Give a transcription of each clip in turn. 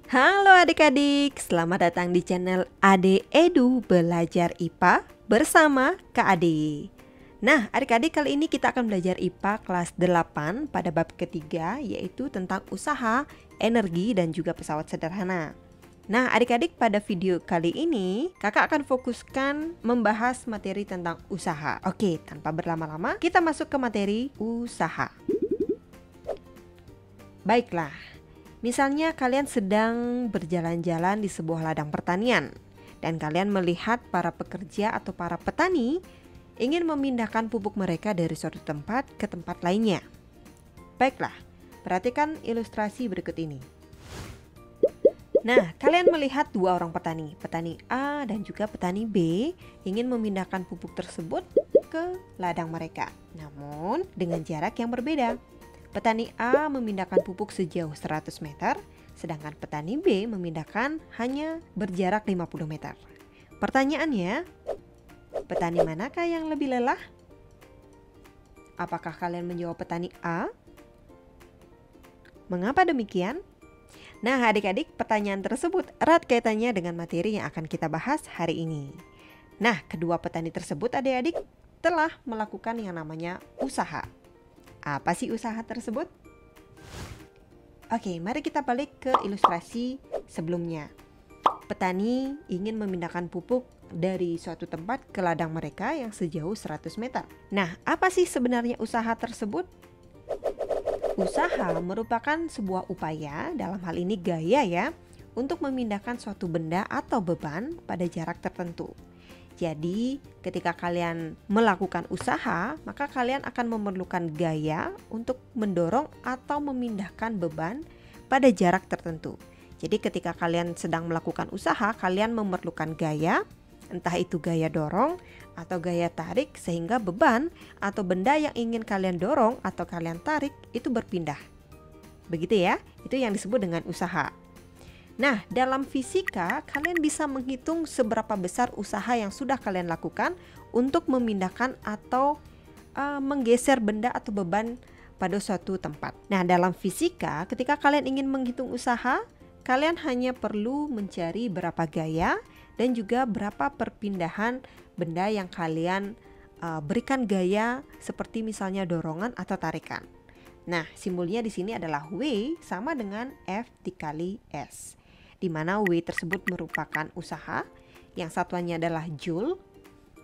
Halo adik-adik, selamat datang di channel Ade Edu Belajar IPA bersama Kak Ade. Nah adik-adik, kali ini kita akan belajar IPA kelas 8 pada bab ketiga, yaitu tentang usaha, energi, dan juga pesawat sederhana. Nah adik-adik, pada video kali ini kakak akan fokuskan membahas materi tentang usaha. Oke, tanpa berlama-lama kita masuk ke materi usaha. Baiklah, misalnya kalian sedang berjalan-jalan di sebuah ladang pertanian dan kalian melihat para pekerja atau para petani ingin memindahkan pupuk mereka dari suatu tempat ke tempat lainnya. Baiklah, perhatikan ilustrasi berikut ini. Nah, kalian melihat dua orang petani, petani A dan juga petani B ingin memindahkan pupuk tersebut ke ladang mereka, namun dengan jarak yang berbeda. Petani A memindahkan pupuk sejauh 100 meter, sedangkan petani B memindahkan hanya berjarak 50 meter. Pertanyaannya, petani manakah yang lebih lelah? Apakah kalian menjawab petani A? Mengapa demikian? Nah adik-adik, pertanyaan tersebut erat kaitannya dengan materi yang akan kita bahas hari ini. Nah, kedua petani tersebut adik-adik telah melakukan yang namanya usaha. Apa sih usaha tersebut? Oke, mari kita balik ke ilustrasi sebelumnya. Petani ingin memindahkan pupuk dari suatu tempat ke ladang mereka yang sejauh 100 meter. Nah, apa sih sebenarnya usaha tersebut? Usaha merupakan sebuah upaya, dalam hal ini gaya ya, untuk memindahkan suatu benda atau beban pada jarak tertentu. Jadi, ketika kalian melakukan usaha, maka kalian akan memerlukan gaya untuk mendorong atau memindahkan beban pada jarak tertentu. Jadi, ketika kalian sedang melakukan usaha, kalian memerlukan gaya, entah itu gaya dorong atau gaya tarik, sehingga beban atau benda yang ingin kalian dorong atau kalian tarik itu berpindah. Begitu ya, itu yang disebut dengan usaha. Nah, dalam fisika, kalian bisa menghitung seberapa besar usaha yang sudah kalian lakukan untuk memindahkan atau menggeser benda atau beban pada suatu tempat. Nah, dalam fisika, ketika kalian ingin menghitung usaha, kalian hanya perlu mencari berapa gaya dan juga berapa perpindahan benda yang kalian berikan gaya, seperti misalnya dorongan atau tarikan. Nah, simbolnya di sini adalah W sama dengan F dikali S, di mana W tersebut merupakan usaha, yang satuannya adalah Joule,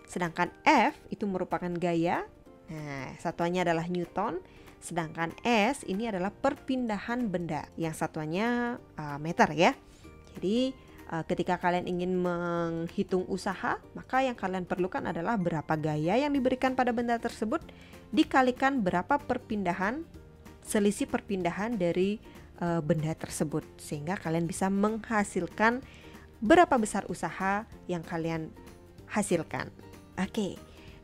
sedangkan F itu merupakan gaya, nah satuannya adalah Newton, sedangkan S ini adalah perpindahan benda, yang satuannya meter ya. Jadi ketika kalian ingin menghitung usaha, maka yang kalian perlukan adalah berapa gaya yang diberikan pada benda tersebut dikalikan berapa perpindahan, selisih perpindahan dari benda tersebut, sehingga kalian bisa menghasilkan berapa besar usaha yang kalian hasilkan. Oke,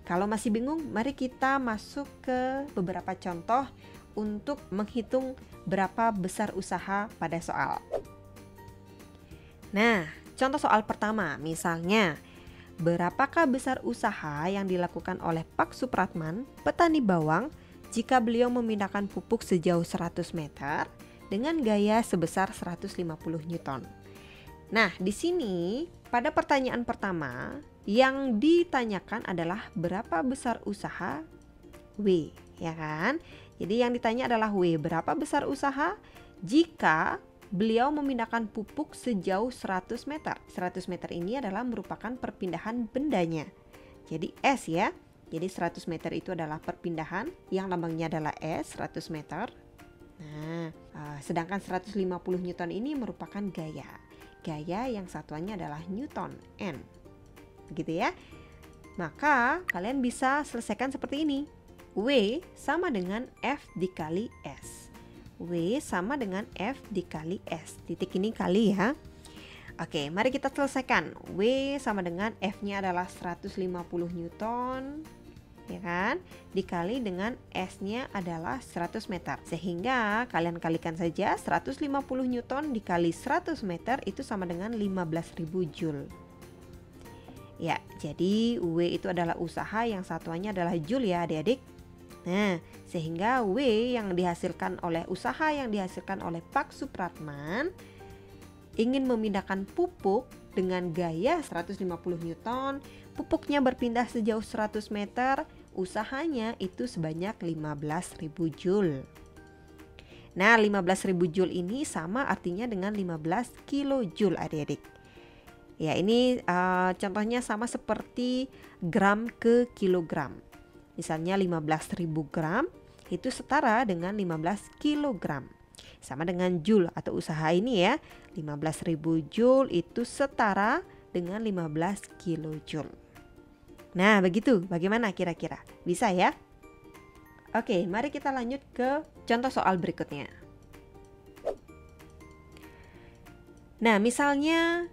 kalau masih bingung, mari kita masuk ke beberapa contoh untuk menghitung berapa besar usaha pada soal. Nah, contoh soal pertama, misalnya, berapakah besar usaha yang dilakukan oleh Pak Supratman, petani bawang, jika beliau memindahkan pupuk sejauh 100 meter dengan gaya sebesar 150 Newton. Nah, di sini pada pertanyaan pertama yang ditanyakan adalah berapa besar usaha W, ya kan? Jadi yang ditanya adalah W, berapa besar usaha jika beliau memindahkan pupuk sejauh 100 meter. 100 meter ini adalah merupakan perpindahan bendanya. Jadi S ya. Jadi 100 meter itu adalah perpindahan yang lambangnya adalah S, 100 meter. Nah, sedangkan 150 Newton ini merupakan gaya. Gaya yang satuannya adalah Newton, N. Begitu ya. Maka kalian bisa selesaikan seperti ini. W sama dengan F dikali S. W sama dengan F dikali S. Titik ini kali ya. Oke, mari kita selesaikan. W sama dengan F-nya adalah 150 Newton, ya kan, dikali dengan S-nya adalah 100 meter. Sehingga kalian kalikan saja 150 Newton dikali 100 meter itu sama dengan 15.000 Joule. Ya, jadi W itu adalah usaha, yang satuannya adalah Joule ya adik-adik. Nah, sehingga W yang dihasilkan oleh usaha yang dihasilkan oleh Pak Supratman ingin memindahkan pupuk dengan gaya 150 Newton, pupuknya berpindah sejauh 100 meter, usahanya itu sebanyak 15.000 Joule. Nah, 15.000 Joule ini sama artinya dengan 15 kilojoule adik-adik. Ya, ini contohnya sama seperti gram ke kilogram. Misalnya 15.000 gram itu setara dengan 15 kilogram. Sama dengan Joule atau usaha ini ya. 15.000 Joule itu setara dengan 15 kilojoule. Nah, begitu. Bagaimana kira-kira? Bisa ya? Oke, mari kita lanjut ke contoh soal berikutnya. Nah, misalnya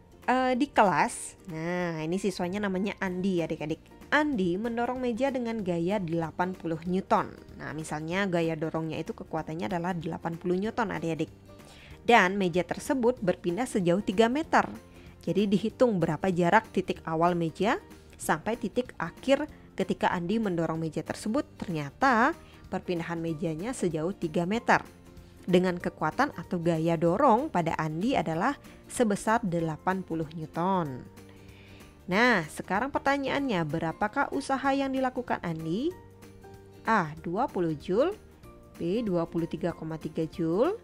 di kelas, nah ini siswanya namanya Andi adik-adik. Andi mendorong meja dengan gaya 80 Newton. Nah, misalnya gaya dorongnya itu kekuatannya adalah 80 Newton adik-adik. Dan meja tersebut berpindah sejauh 3 meter. Jadi dihitung berapa jarak titik awal meja sampai titik akhir ketika Andi mendorong meja tersebut. Ternyata perpindahan mejanya sejauh 3 meter. Dengan kekuatan atau gaya dorong pada Andi adalah sebesar 80 Newton. Nah, sekarang pertanyaannya, berapakah usaha yang dilakukan Andi? A. 20 Joule, B. 23,3 Joule,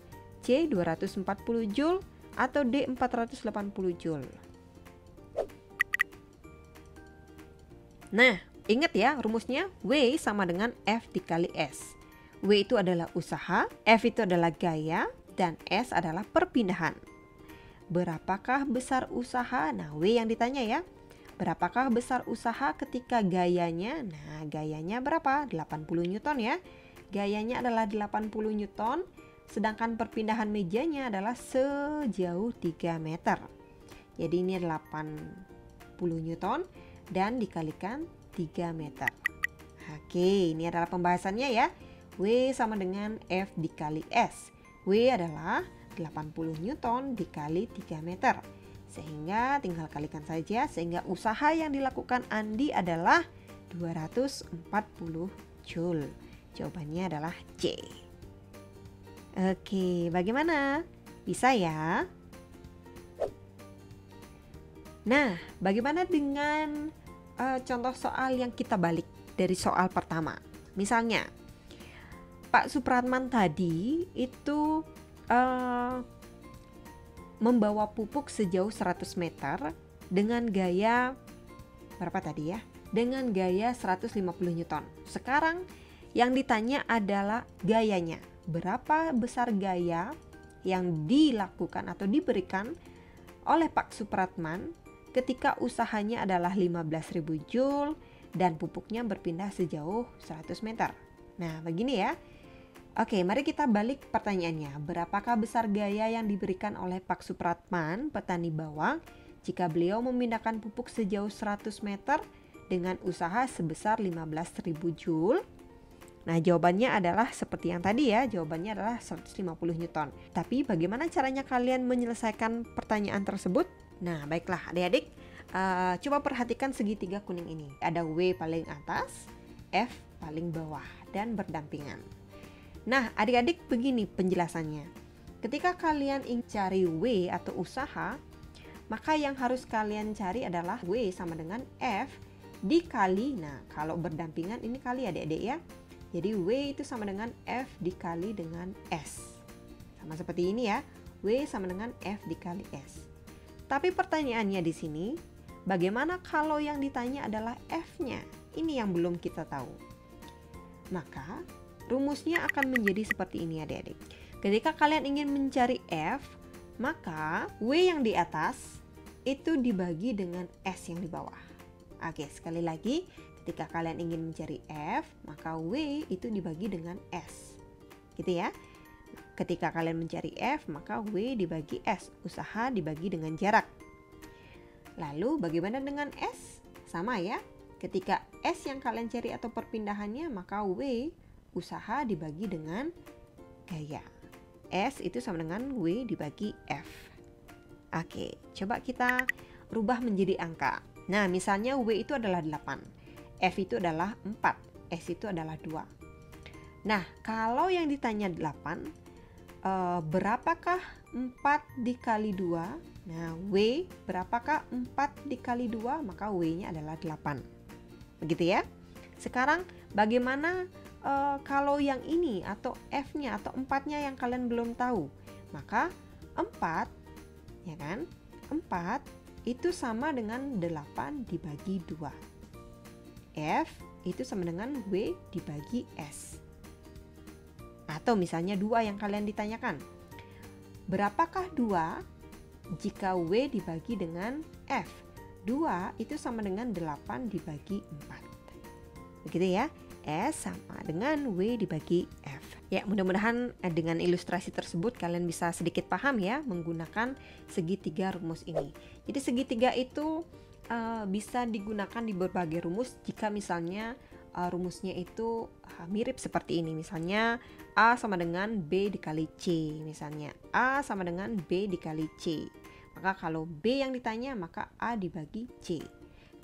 C. 240 Joule, atau D. 480 Joule. Nah, ingat ya rumusnya, W sama dengan F dikali S. W itu adalah usaha, F itu adalah gaya, dan S adalah perpindahan. Berapakah besar usaha? Nah, W yang ditanya ya. Berapakah besar usaha ketika gayanya? Nah, gayanya berapa? 80 Newton ya. Gayanya adalah 80 Newton, sedangkan perpindahan mejanya adalah sejauh 3 meter. Jadi ini 80 Newton dan dikalikan 3 meter. Oke, ini adalah pembahasannya ya. W sama dengan F dikali S. W adalah 80 Newton dikali 3 meter. Sehingga tinggal kalikan saja, sehingga usaha yang dilakukan Andi adalah 240 Joule. Jawabannya adalah C. Oke, bagaimana? Bisa ya? Nah, bagaimana dengan contoh soal yang kita balik dari soal pertama? Misalnya, Pak Supratman tadi itu membawa pupuk sejauh 100 meter dengan gaya berapa tadi ya? Dengan gaya 150 Newton. Sekarang yang ditanya adalah gayanya. Berapa besar gaya yang dilakukan atau diberikan oleh Pak Supratman ketika usahanya adalah 15.000 Joule dan pupuknya berpindah sejauh 100 meter. Nah, begini ya. Oke, mari kita balik pertanyaannya. Berapakah besar gaya yang diberikan oleh Pak Supratman, petani bawang, jika beliau memindahkan pupuk sejauh 100 meter dengan usaha sebesar 15.000 Joule? Nah, jawabannya adalah seperti yang tadi ya. Jawabannya adalah 150 Newton. Tapi bagaimana caranya kalian menyelesaikan pertanyaan tersebut? Nah, baiklah adik-adik. Coba perhatikan segitiga kuning ini. Ada W paling atas, F paling bawah, dan berdampingan. Nah, adik-adik begini penjelasannya. Ketika kalian ingin cari W atau usaha, maka yang harus kalian cari adalah W sama dengan F dikali, nah kalau berdampingan ini kali adik-adik ya. Jadi W itu sama dengan F dikali dengan S. Sama seperti ini ya, W sama dengan F dikali S. Tapi pertanyaannya di sini, bagaimana kalau yang ditanya adalah F-nya? Ini yang belum kita tahu. Maka rumusnya akan menjadi seperti ini adik-adik. Ketika kalian ingin mencari F, maka W yang di atas itu dibagi dengan S yang di bawah. Oke, sekali lagi, ketika kalian ingin mencari F, maka W itu dibagi dengan S. Gitu ya. Ketika kalian mencari F, maka W dibagi S. Usaha dibagi dengan jarak. Lalu bagaimana dengan S? Sama ya. Ketika S yang kalian cari atau perpindahannya, maka W usaha dibagi dengan gaya. S itu sama dengan W dibagi F. Oke, coba kita rubah menjadi angka. Nah, misalnya W itu adalah 8, F itu adalah 4, S itu adalah 2. Nah, kalau yang ditanya 8, berapakah 4 dikali 2. Nah, W berapakah 4 dikali 2? Maka W-nya adalah 8. Begitu ya. Sekarang bagaimana kalau yang ini atau F-nya atau 4-nya yang kalian belum tahu? Maka 4, ya kan? 4 itu sama dengan 8 dibagi 2. F itu sama dengan W dibagi S. Atau misalnya 2 yang kalian ditanyakan. Berapakah 2 jika W dibagi dengan F? 2 itu sama dengan 8 dibagi 4. Begitu ya. S sama dengan W dibagi F. Ya, mudah-mudahan dengan ilustrasi tersebut kalian bisa sedikit paham ya menggunakan segitiga rumus ini. Jadi segitiga itu bisa digunakan di berbagai rumus jika misalnya rumusnya itu mirip seperti ini. Misalnya A sama dengan B dikali C. Misalnya A sama dengan B dikali C. Maka kalau B yang ditanya maka A dibagi C.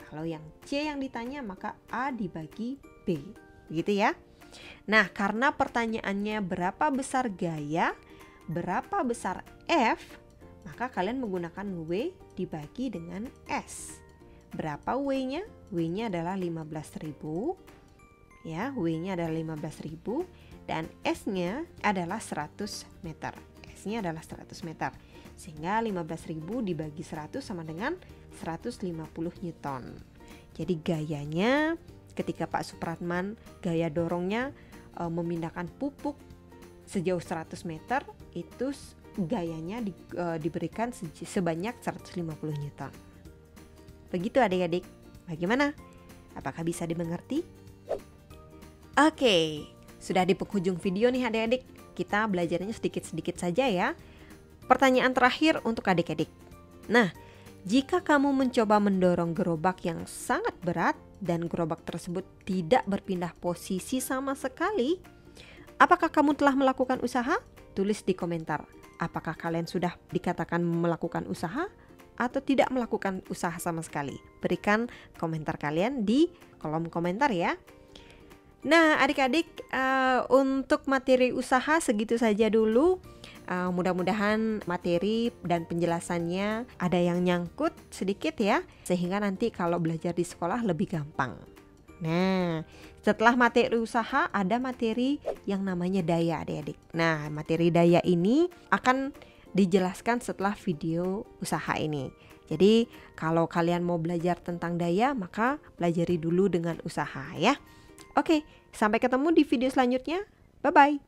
Kalau yang C yang ditanya maka A dibagi B. Begitu ya. Nah, karena pertanyaannya berapa besar gaya, berapa besar F, maka kalian menggunakan W dibagi dengan S. Berapa W-nya? W-nya adalah 15.000. Ya, W-nya adalah 15.000 dan S-nya adalah 100 meter. S-nya adalah 100 meter. Sehingga 15.000 dibagi 100 sama dengan 150 Newton. Jadi gayanya ketika Pak Supratman gaya dorongnya memindahkan pupuk sejauh 100 meter itu gayanya diberikan sebanyak 150 Newton. Begitu adik-adik. Bagaimana? Apakah bisa dimengerti? Oke, sudah di penghujung video nih adik-adik. Kita belajarnya sedikit-sedikit saja ya. Pertanyaan terakhir untuk adik-adik. Nah, jika kamu mencoba mendorong gerobak yang sangat berat dan gerobak tersebut tidak berpindah posisi sama sekali, apakah kamu telah melakukan usaha? Tulis di komentar. Apakah kalian sudah dikatakan melakukan usaha atau tidak melakukan usaha sama sekali? Berikan komentar kalian di kolom komentar ya. Nah adik-adik, untuk materi usaha segitu saja dulu. Mudah-mudahan materi dan penjelasannya ada yang nyangkut sedikit ya, sehingga nanti kalau belajar di sekolah lebih gampang. Nah, setelah materi usaha ada materi yang namanya daya adik-adik. Nah, materi daya ini akan dijelaskan setelah video usaha ini. Jadi kalau kalian mau belajar tentang daya, maka pelajari dulu dengan usaha ya. Oke, sampai ketemu di video selanjutnya. Bye-bye.